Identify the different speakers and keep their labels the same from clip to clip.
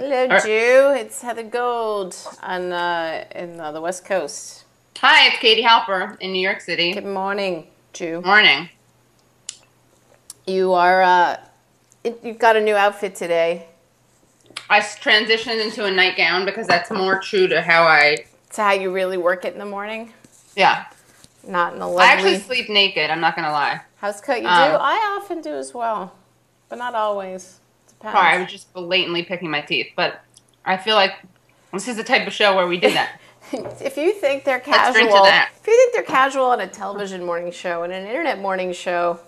Speaker 1: Hello, Jew. It's Heather Gold on in the West Coast.
Speaker 2: Hi, it's Katie Halper in New York
Speaker 1: Good
Speaker 2: City.
Speaker 1: morning, Jew.
Speaker 2: Morning.
Speaker 1: You are you've got a new outfit today.
Speaker 2: I transitioned into a nightgown because that's more true to how I,
Speaker 1: It's how you really work it in the morning,
Speaker 2: yeah.
Speaker 1: not in a
Speaker 2: I actually
Speaker 1: lovely
Speaker 2: sleep naked, I'm not going to lie.
Speaker 1: house coat. You do?
Speaker 2: Um,
Speaker 1: I often do as well, but not always.
Speaker 2: Sorry, I
Speaker 1: Depends.
Speaker 2: was just blatantly picking my teeth, but I feel like this is the type of show where we do that.
Speaker 1: If you think they're
Speaker 2: Let's drink to
Speaker 1: casual,
Speaker 2: that.
Speaker 1: if you think they're casual on a television morning show and an internet morning show,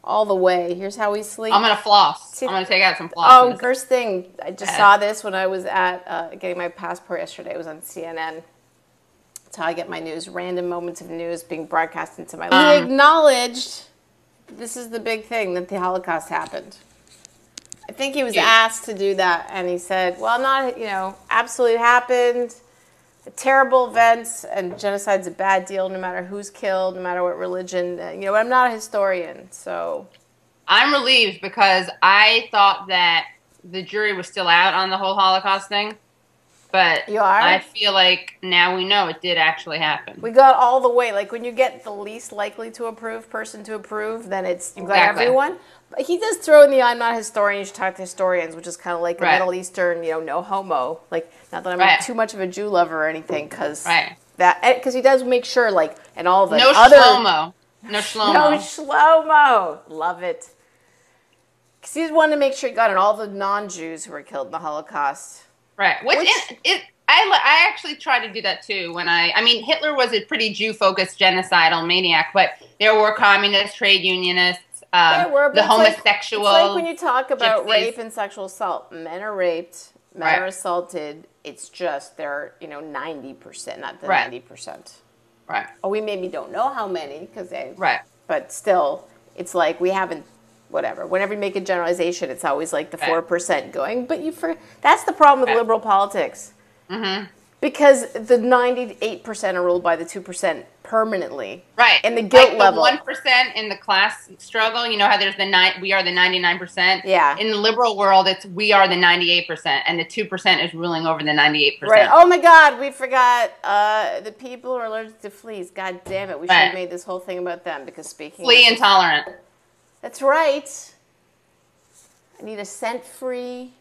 Speaker 1: all the way. Here's how we sleep.
Speaker 2: I'm going to floss.
Speaker 1: See,
Speaker 2: I'm going to take out some floss in
Speaker 1: oh,
Speaker 2: a second.
Speaker 1: first thing, I just saw this when I was at getting my passport yesterday. It was on CNN. That's how I get my news. Random moments of news being broadcast into my life. He acknowledged this is the big thing, that the Holocaust happened. I think he was
Speaker 2: Huge.
Speaker 1: asked to do that, and he said, well, not, absolutely happened. Terrible events, and genocide's a bad deal no matter who's killed, no matter what religion. But I'm not a historian, so...
Speaker 2: I'm relieved because I thought that the jury was still out on the whole Holocaust thing. But
Speaker 1: You are?
Speaker 2: I feel like now we know it did actually happen.
Speaker 1: We got all the way. Like when you get the least likely to approve person to approve, then it's you got
Speaker 2: Exactly.
Speaker 1: everyone. But he does throw in the I'm not a historian, you should talk to historians, which is kind of like a
Speaker 2: Right.
Speaker 1: Middle Eastern, no homo. Like, not that I'm
Speaker 2: Right.
Speaker 1: too much of a Jew lover or anything, because
Speaker 2: Right.
Speaker 1: because he does make sure, like, and all the
Speaker 2: No
Speaker 1: other...
Speaker 2: shlomo. No shlomo.
Speaker 1: No shlomo. Love it. Because he just wanted to make sure he got in all the non-Jews who were killed in the Holocaust.
Speaker 2: Right. I actually tried to do that too when I mean, Hitler was a pretty Jew-focused genocidal maniac, but there were communists, trade unionists,
Speaker 1: There were, but
Speaker 2: the
Speaker 1: it's like-
Speaker 2: homosexual.
Speaker 1: It's like when you talk about
Speaker 2: gypsies.
Speaker 1: rape and sexual assault. Men are raped, men
Speaker 2: Right.
Speaker 1: are assaulted. It's just they're 90%, not the
Speaker 2: Right.
Speaker 1: 90%.
Speaker 2: Right.
Speaker 1: Oh, we maybe don't know how many because they.
Speaker 2: Right.
Speaker 1: But still, it's like we haven't. Whatever. Whenever you make a generalization, it's always like the
Speaker 2: Right.
Speaker 1: 4% going. But that's the problem with
Speaker 2: Right.
Speaker 1: liberal politics.
Speaker 2: Mm-hmm.
Speaker 1: Because the 98% are ruled by the 2% permanently.
Speaker 2: Right.
Speaker 1: And the guilt
Speaker 2: like
Speaker 1: level.
Speaker 2: 1% in the class struggle, you know how there's we are the 99%?
Speaker 1: Yeah.
Speaker 2: In the liberal world, it's we are the 98%, and the 2% is ruling over the 98%.
Speaker 1: Right. Oh my God, we forgot the people who are allergic to fleas. God damn it, we should have
Speaker 2: Right.
Speaker 1: made this whole thing about them because speaking
Speaker 2: Flea
Speaker 1: of...
Speaker 2: intolerant.
Speaker 1: That's right. I need a scent-free,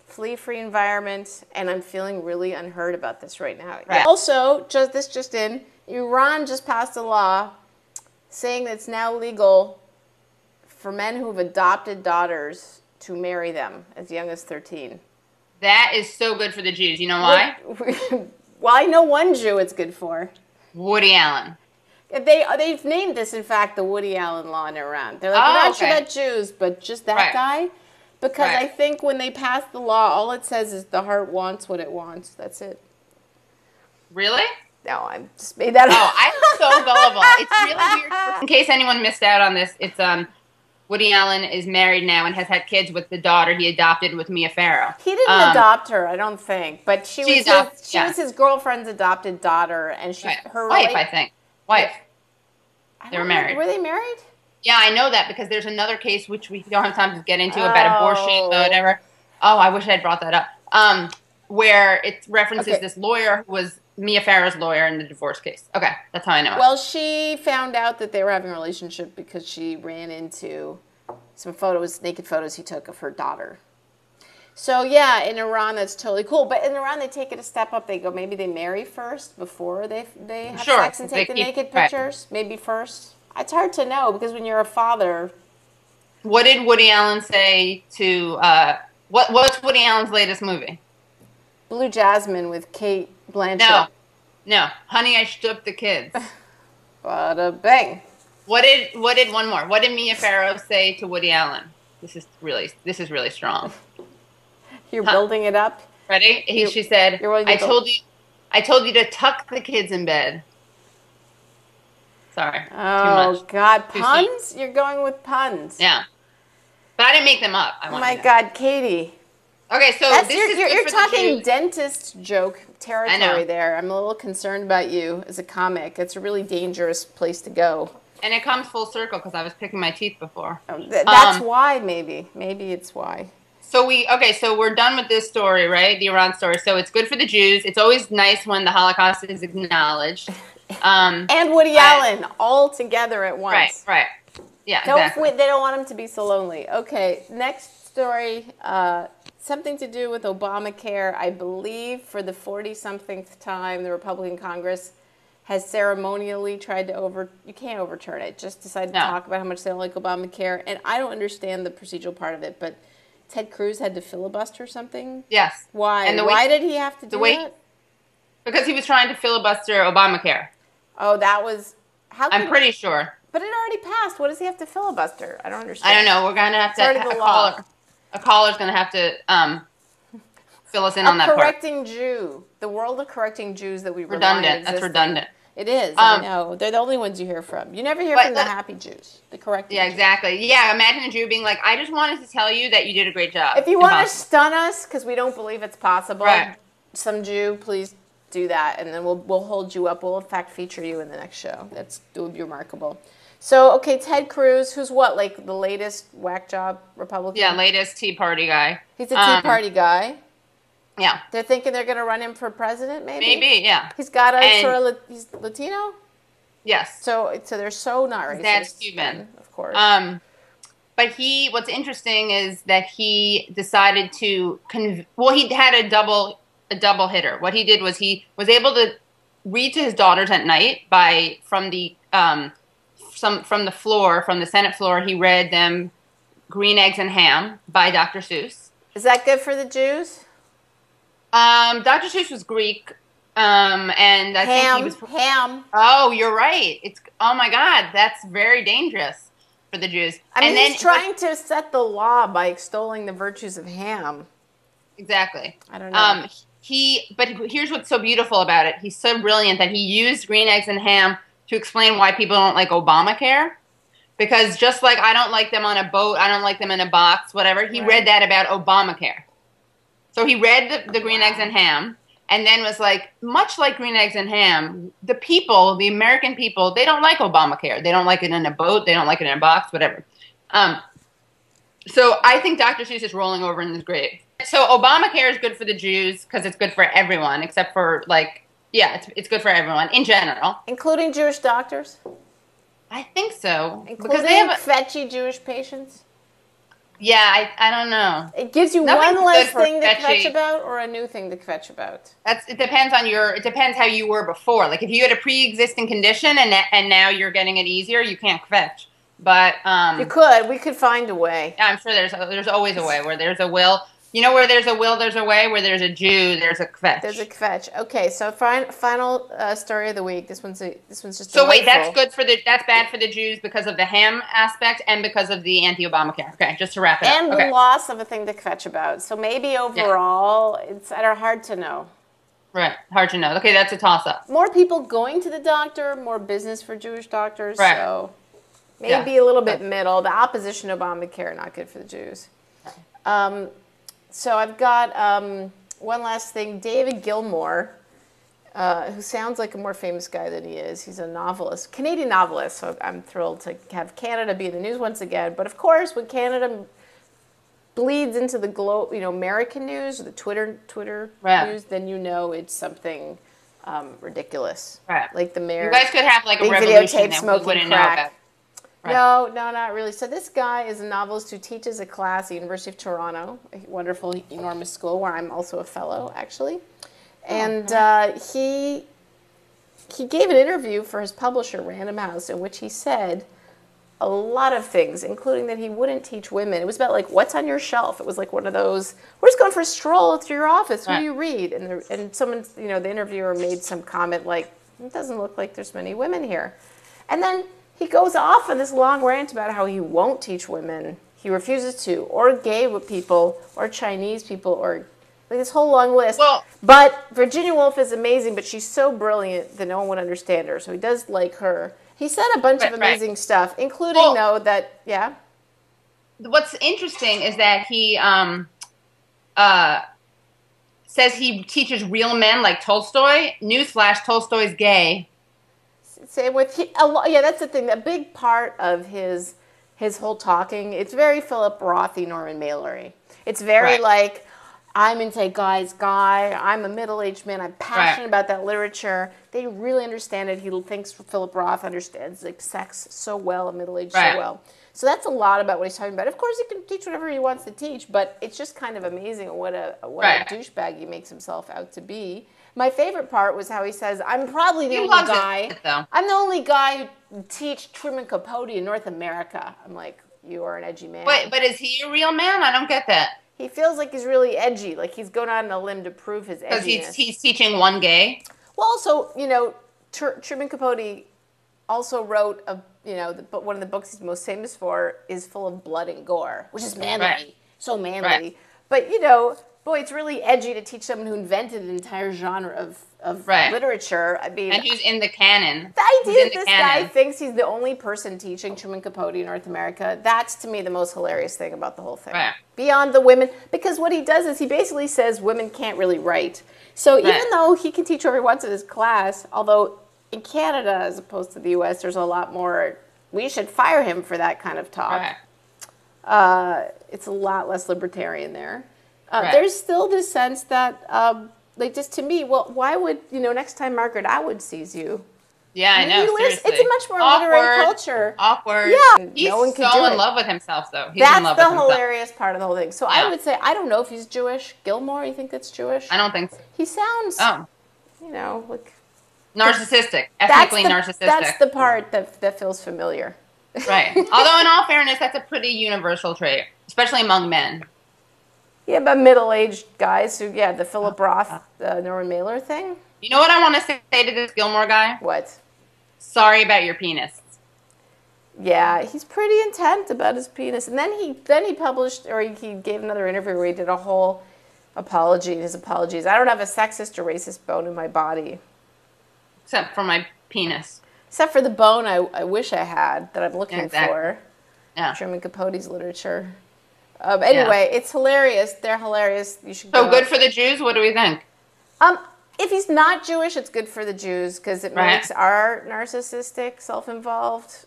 Speaker 1: flea-free environment, and I'm feeling really unheard about this right now.
Speaker 2: Right.
Speaker 1: Also, this just in, Iran just passed a law saying that it's now legal for men who have adopted daughters to marry them as young as 13.
Speaker 2: That is so good for the Jews. You know why?
Speaker 1: Well, I know one Jew it's good for.
Speaker 2: Woody Allen.
Speaker 1: They've named this, in fact, the Woody Allen law in Iran. They're like,
Speaker 2: Oh,
Speaker 1: we're not sure
Speaker 2: okay.
Speaker 1: about Jews, but just that
Speaker 2: Right.
Speaker 1: guy. Because
Speaker 2: Right.
Speaker 1: I think when they passed the law, all it says is the heart wants what it wants. That's it.
Speaker 2: Really?
Speaker 1: No, I just made that
Speaker 2: Oh,
Speaker 1: up.
Speaker 2: I'm so gullible. It's really weird. In case anyone missed out on this, it's Woody Allen is married now and has had kids with the daughter he adopted with Mia Farrow.
Speaker 1: He didn't adopt her, I don't think. But she
Speaker 2: yeah.
Speaker 1: was his girlfriend's adopted daughter, and
Speaker 2: Right.
Speaker 1: her
Speaker 2: Wife, I think. Wife.
Speaker 1: I
Speaker 2: They were
Speaker 1: don't know,
Speaker 2: married.
Speaker 1: Were they married?
Speaker 2: Yeah, I know that because there's another case which we don't have time to get into about abortion,
Speaker 1: Oh.
Speaker 2: whatever. Oh, I wish I had brought that up. Where it references
Speaker 1: Okay.
Speaker 2: this lawyer who was Mia Farrow's lawyer in the divorce case. Okay, that's how I know it.
Speaker 1: Well, she found out that they were having a relationship because she ran into some photos, naked photos he took of her daughter. So yeah, in Iran that's totally cool. But in Iran they take it a step up. They go maybe they marry first before they have
Speaker 2: Sure.
Speaker 1: sex and take
Speaker 2: They
Speaker 1: the
Speaker 2: keep-
Speaker 1: naked
Speaker 2: right.
Speaker 1: pictures. Maybe first. It's hard to know because when you're a father,
Speaker 2: What did Woody Allen say to what's Woody Allen's latest movie?
Speaker 1: Blue Jasmine with Kate Blanchett.
Speaker 2: No. Honey, I Stood the Kids.
Speaker 1: Bada bang.
Speaker 2: What did one more? What did Mia Farrow say to Woody Allen? This is really strong.
Speaker 1: You're building it up.
Speaker 2: Ready? She said,
Speaker 1: you're willing to
Speaker 2: I told you to tuck the kids in bed. Sorry. Too
Speaker 1: Oh
Speaker 2: much.
Speaker 1: God,
Speaker 2: Too
Speaker 1: puns? You're going with puns.
Speaker 2: Yeah. But I didn't make them up.
Speaker 1: Oh my God, Katie.
Speaker 2: Okay, so
Speaker 1: That's,
Speaker 2: this
Speaker 1: you're
Speaker 2: is good
Speaker 1: you're
Speaker 2: for the
Speaker 1: talking
Speaker 2: Jews.
Speaker 1: dentist joke
Speaker 2: I
Speaker 1: territory
Speaker 2: know.
Speaker 1: there. I'm a little concerned about you as a comic. It's a really dangerous place to go.
Speaker 2: And it comes full circle because I was picking my teeth before.
Speaker 1: That's why, maybe. Maybe it's why.
Speaker 2: So we're done with this story, right? The Iran story. So it's good for the Jews. It's always nice when the Holocaust is acknowledged.
Speaker 1: And Woody Allen all together at once.
Speaker 2: Right. Yeah, exactly.
Speaker 1: They don't want him to be so lonely. Okay, next story. Something to do with Obamacare. I believe for the 40-somethingth time, the Republican Congress has ceremonially tried to you can't overturn it. Just decided to talk about how much they don't like Obamacare. And I don't understand the procedural part of it, but Ted Cruz had to filibuster something?
Speaker 2: Yes.
Speaker 1: Why? And why did he have to do that?
Speaker 2: Because he was trying to filibuster Obamacare.
Speaker 1: Oh, that was...
Speaker 2: I'm pretty sure.
Speaker 1: But it already passed. What does he have to filibuster? I don't understand.
Speaker 2: I don't know. We're going to have to... A caller's going to have to fill us in on that part.
Speaker 1: A correcting Jew. The world of correcting Jews that we
Speaker 2: redundant. That's redundant.
Speaker 1: It is. I know. They're the only ones you hear from. You never hear from the happy Jews. The correcting Jews.
Speaker 2: Exactly. Yeah, imagine a Jew being like, I just wanted to tell you that you did a great job.
Speaker 1: If you want to stun us because we don't believe it's possible, some Jew, please do that, and then we'll hold you up. We'll, in fact, feature you in the next show. It would be remarkable. So, okay, Ted Cruz, who's what, like the latest whack job Republican?
Speaker 2: Yeah, latest Tea Party guy.
Speaker 1: He's a Tea Party guy.
Speaker 2: Yeah.
Speaker 1: They're thinking they're going to run him for president, maybe?
Speaker 2: Maybe, yeah.
Speaker 1: He's got he's Latino?
Speaker 2: Yes.
Speaker 1: So they're so not racist.
Speaker 2: That's Cuban.
Speaker 1: Of course.
Speaker 2: But what's interesting is that he decided to, he had a double hitter. What he did was he was able to read to his daughters at night from the Senate floor. He read them Green Eggs and Ham by Dr. Seuss.
Speaker 1: Is that good for the Jews?
Speaker 2: Dr. Seuss was Greek, and I think he was
Speaker 1: ham.
Speaker 2: Oh, you're right. Oh my God, that's very dangerous for the Jews.
Speaker 1: He's trying to set the law by extolling the virtues of ham.
Speaker 2: Exactly.
Speaker 1: I don't know.
Speaker 2: But here's what's so beautiful about it. He's so brilliant that he used Green Eggs and Ham to explain why people don't like Obamacare. Because just like I don't like them on a boat, I don't like them in a box, whatever, he read that about Obamacare. So he read the Green Eggs and Ham, and then was like, much like Green Eggs and Ham, the American people, they don't like Obamacare. They don't like it in a boat. They don't like it in a box, whatever. So I think Dr. Seuss is rolling over in his grave. So Obamacare is good for the Jews because it's good for everyone, except for it's good for everyone in general.
Speaker 1: Including Jewish doctors?
Speaker 2: I think so.
Speaker 1: Including because they have fetchy Jewish patients?
Speaker 2: Yeah, I don't know.
Speaker 1: It gives you one less thing to kvetch about or a new thing to kvetch about?
Speaker 2: It depends how you were before. Like if you had a pre-existing condition and now you're getting it easier, you can't kvetch. But
Speaker 1: we could find a way.
Speaker 2: Yeah, I'm sure there's always a way. Where there's a will, where there's a will, there's a way. Where there's a Jew, there's a kvetch.
Speaker 1: There's a kvetch. Okay, so final story of the week. This one's just
Speaker 2: so wait. That's bad for the Jews because of the ham aspect and because of the anti-Obamacare. Okay, just to wrap it up.
Speaker 1: And the loss of a thing to kvetch about. So maybe overall, it's hard to know.
Speaker 2: Right, hard to know. Okay, that's a toss-up.
Speaker 1: More people going to the doctor, more business for Jewish doctors.
Speaker 2: Right.
Speaker 1: So maybe a little bit middle. The opposition to Obamacare, not good for the Jews. So I've got one last thing. David Gilmour, who sounds like a more famous guy than he is. He's a novelist, Canadian novelist. So I'm thrilled to have Canada be in the news once again. But of course, when Canada bleeds into the American news, or the Twitter news, then it's something ridiculous.
Speaker 2: Right.
Speaker 1: Like the mayor.
Speaker 2: You guys could have like a
Speaker 1: videotape
Speaker 2: revolution that
Speaker 1: smoking
Speaker 2: we wouldn't
Speaker 1: crack.
Speaker 2: know about. Right.
Speaker 1: No, not really. So this guy is a novelist who teaches a class at the University of Toronto, a wonderful, enormous school where I'm also a fellow, actually. And he gave an interview for his publisher, Random House, in which he said a lot of things, including that he wouldn't teach women. It was about, like, what's on your shelf? It was like one of those, we're just going for a stroll through your office. Who do you read? And someone, the interviewer made some comment like, it doesn't look like there's many women here. And then he goes off on this long rant about how he won't teach women, he refuses to, or gay people, or Chinese people, or like this whole long list. But Virginia Woolf is amazing, but she's so brilliant that no one would understand her, so he does like her. He said a bunch of amazing stuff, including,
Speaker 2: What's interesting is that he says he teaches real men like Tolstoy. Newsflash, Tolstoy's gay.
Speaker 1: Same with that's the thing. A big part of his whole talking. It's very Philip Rothy, Norman Mailery. It's very
Speaker 2: Right.
Speaker 1: like, I'm into guy's guy. I'm a middle-aged man. I'm passionate about that literature. They really understand it. He thinks Philip Roth understands like sex so well, and middle age so well. So that's a lot about what he's talking about. Of course, he can teach whatever he wants to teach, but it's just kind of amazing what a douchebag he makes himself out to be. My favorite part was how he says, "I'm probably the only guy. I'm the only guy who teach Truman Capote in North America." I'm like, you are an edgy man.
Speaker 2: Wait, but is he a real man? I don't get that.
Speaker 1: He feels like he's really edgy, like he's going out on a limb to prove his edginess.
Speaker 2: Because he's teaching one gay?
Speaker 1: Well, also, you know, Truman Capote also wrote one of the books he's most famous for is full of blood and gore, which is manly, so manly. Right. But, you know, boy, it's really edgy to teach someone who invented an entire genre of literature. I mean,
Speaker 2: and who's in the canon.
Speaker 1: The idea that this guy thinks he's the only person teaching Truman Capote in North America, that's to me the most hilarious thing about the whole thing. Right. Beyond the women, because what he does is he basically says women can't really write. So even though he can teach whoever he wants in his class, although in Canada as opposed to the U.S., there's a lot more, we should fire him for that kind of talk. Right. It's a lot less libertarian there. There's still this sense that, like, just to me, well, why would, you know, next time Margaret Atwood sees you?
Speaker 2: Yeah, I know, seriously.
Speaker 1: It's a much more literary culture.
Speaker 2: Awkward.
Speaker 1: Yeah.
Speaker 2: He's
Speaker 1: no one could
Speaker 2: so
Speaker 1: do
Speaker 2: in love with himself, though. He's
Speaker 1: that's
Speaker 2: in love
Speaker 1: the
Speaker 2: with himself.
Speaker 1: hilarious part of the whole thing. So I would say, I don't know if he's Jewish. Gilmore, you think that's Jewish?
Speaker 2: I don't think so.
Speaker 1: He sounds, you know, like...
Speaker 2: narcissistic. Ethnically narcissistic.
Speaker 1: That's the part that feels familiar.
Speaker 2: Right. Although, in all fairness, that's a pretty universal trait, especially among men.
Speaker 1: Yeah, but middle-aged guys who, the Philip Roth, Norman Mailer thing.
Speaker 2: You know what I want to say to this Gilmore guy?
Speaker 1: What?
Speaker 2: Sorry about your penis.
Speaker 1: Yeah, he's pretty intent about his penis. And then he published, or he gave another interview where he did a whole apology, and his apologies. I don't have a sexist or racist bone in my body.
Speaker 2: Except for my penis.
Speaker 1: Except for the bone I wish I had, that I'm looking for.
Speaker 2: Yeah.
Speaker 1: Truman Capote's literature. Anyway, it's hilarious. They're hilarious. You should.
Speaker 2: So good for the Jews. What do we think?
Speaker 1: If he's not Jewish, it's good for the Jews because it makes our narcissistic, self-involved.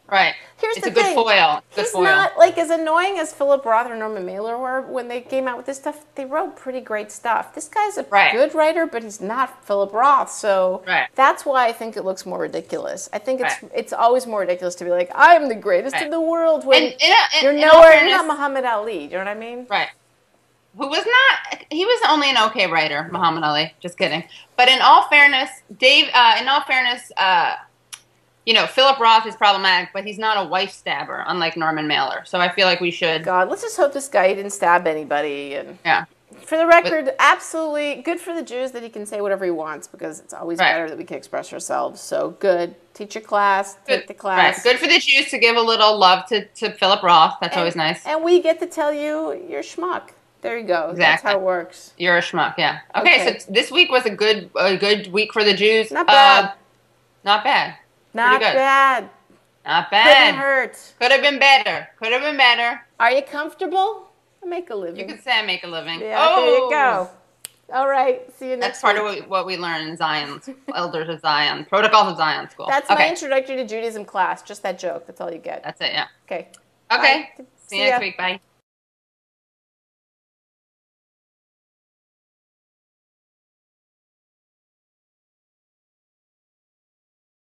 Speaker 2: Right.
Speaker 1: Here's
Speaker 2: it's
Speaker 1: the
Speaker 2: a good
Speaker 1: thing.
Speaker 2: foil.
Speaker 1: He's not like as annoying as Philip Roth or Norman Mailer were when they came out with this stuff. They wrote pretty great stuff. This guy's a good writer, but he's not Philip Roth, so that's why I think it looks more ridiculous. I think it's always more ridiculous to be like, I'm the greatest in the world when you're nowhere. You're not Muhammad Ali. Do you know what I mean?
Speaker 2: Right. Who was not? He was only an okay writer, Muhammad Ali. Just kidding. But in all fairness, Dave. You know, Philip Roth is problematic, but he's not a wife stabber, unlike Norman Mailer. So I feel like we should.
Speaker 1: God, let's just hope this guy didn't stab anybody. And for the record, absolutely good for the Jews that he can say whatever he wants because it's always better that we can express ourselves. So good. Teach your class. Take the class.
Speaker 2: Right. Good for the Jews to give a little love to Philip Roth. That's always nice.
Speaker 1: And we get to tell you you're schmuck. There you go. Exactly. That's how it works.
Speaker 2: You're a schmuck, yeah. Okay, so this week was a good week for the Jews.
Speaker 1: Not bad.
Speaker 2: Not bad.
Speaker 1: Not bad.
Speaker 2: Not bad.
Speaker 1: Couldn't hurt.
Speaker 2: Could have been better. Could have been better.
Speaker 1: Are you comfortable? I make a living.
Speaker 2: You can say I make a living.
Speaker 1: Yeah, there you go. All right. See you next week.
Speaker 2: That's part of what we learn in Zion, Elders of Zion, Protocols of Zion School.
Speaker 1: That's my introductory to Judaism class. Just that joke. That's all you get.
Speaker 2: That's it, yeah.
Speaker 1: Okay.
Speaker 2: Okay. See you next week. Bye.